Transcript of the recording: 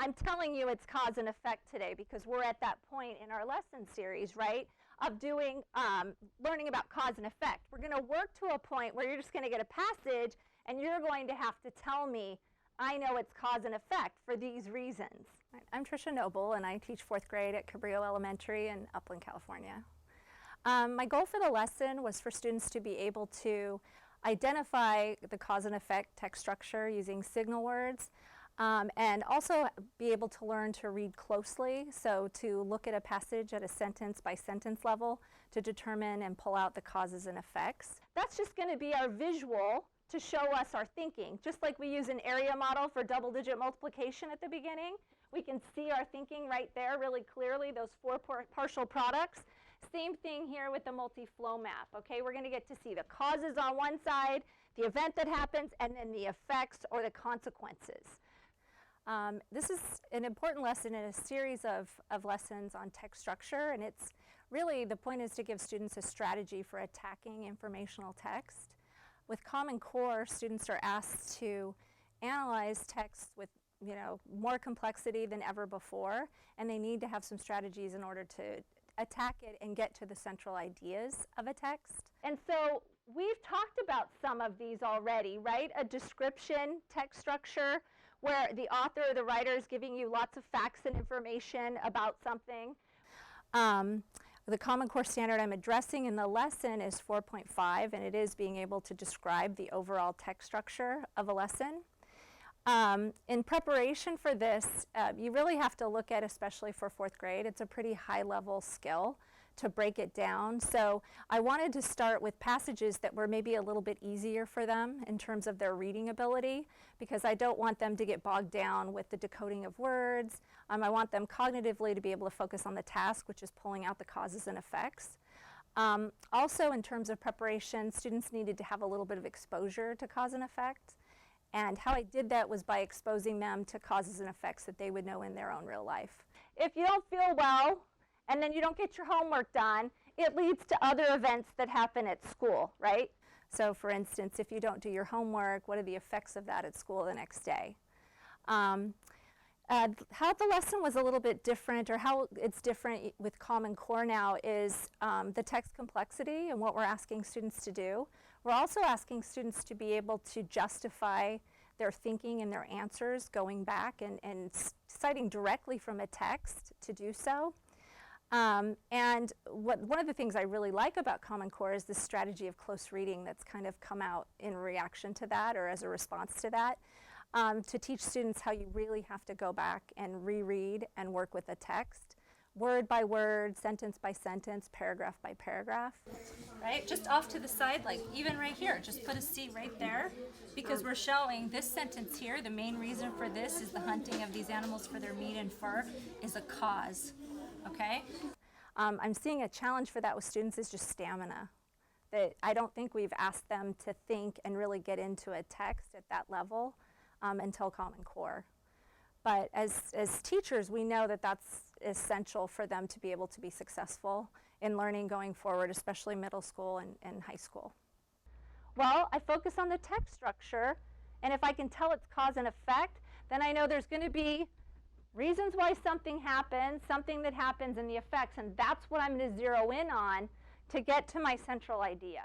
I'm telling you it's cause and effect today because we're at that point in our lesson series, right, of doing, learning about cause and effect. We're going to work to a point where you're just going to get a passage and you're going to have to tell me, I know it's cause and effect for these reasons. I'm Trisha Noble, and I teach 4th grade at Cabrillo Elementary in Upland, California. My goal for the lesson was for students to be able to identify the cause and effect text structure using signal words, and also be able to learn to read closely, so to look at a passage at a sentence by sentence level to determine and pull out the causes and effects. That's just going to be our visual to show us our thinking. Just like we use an area model for double-digit multiplication at the beginning, we can see our thinking right there really clearly, those 4 partial products. Same thing here with the multi-flow map, okay? We're going to get to see the causes on one side, the event that happens, and then the effects or the consequences. This is an important lesson in a series of lessons on text structure, and it's really, the point is to give students a strategy for attacking informational text. With Common Core, students are asked to analyze text with more complexity than ever before, and they need to have some strategies in order to attack it and get to the central ideas of a text. And so we've talked about some of these already, right? A description text structure where the author or the writer is giving you lots of facts and information about something. The Common Core standard I'm addressing in the lesson is 4.5, and it is being able to describe the overall text structure of a lesson. In preparation for this, you really have to look at, especially for 4th grade, it's a pretty high-level skill to break it down. So I wanted to start with passages that were maybe a little bit easier for them in terms of their reading ability, because I don't want them to get bogged down with the decoding of words. I want them cognitively to be able to focus on the task, which is pulling out the causes and effects. Also, in terms of preparation, students needed to have a little bit of exposure to cause and effect. And how I did that was by exposing them to causes and effects that they would know in their own real life. If you don't feel well, and then you don't get your homework done, it leads to other events that happen at school, right? So for instance, if you don't do your homework, what are the effects of that at school the next day? How the lesson was a little bit different, or how it's different with Common Core now, is the text complexity and what we're asking students to do. We're also asking students to be able to justify their thinking and their answers going back and citing directly from a text to do so. And one of the things I really like about Common Core is this strategy of close reading that's kind of come out in reaction to that, or as a response to that, to teach students how you really have to go back and reread and work with a text, word by word, sentence by sentence, paragraph by paragraph. Right, just off to the side, like even right here, just put a C right there, because we're showing this sentence here, the main reason for this is the hunting of these animals for their meat and fur is a cause. Okay? I'm seeing a challenge for that with students is just stamina. That I don't think we've asked them to think and really get into a text at that level until Common Core. But as teachers, we know that that's essential for them to be able to be successful in learning going forward, especially middle school and high school. Well, I focus on the text structure, and if I can tell its cause and effect, then I know there's going to be reasons why something happens, something that happens, and the effects, and that's what I'm going to zero in on to get to my central idea.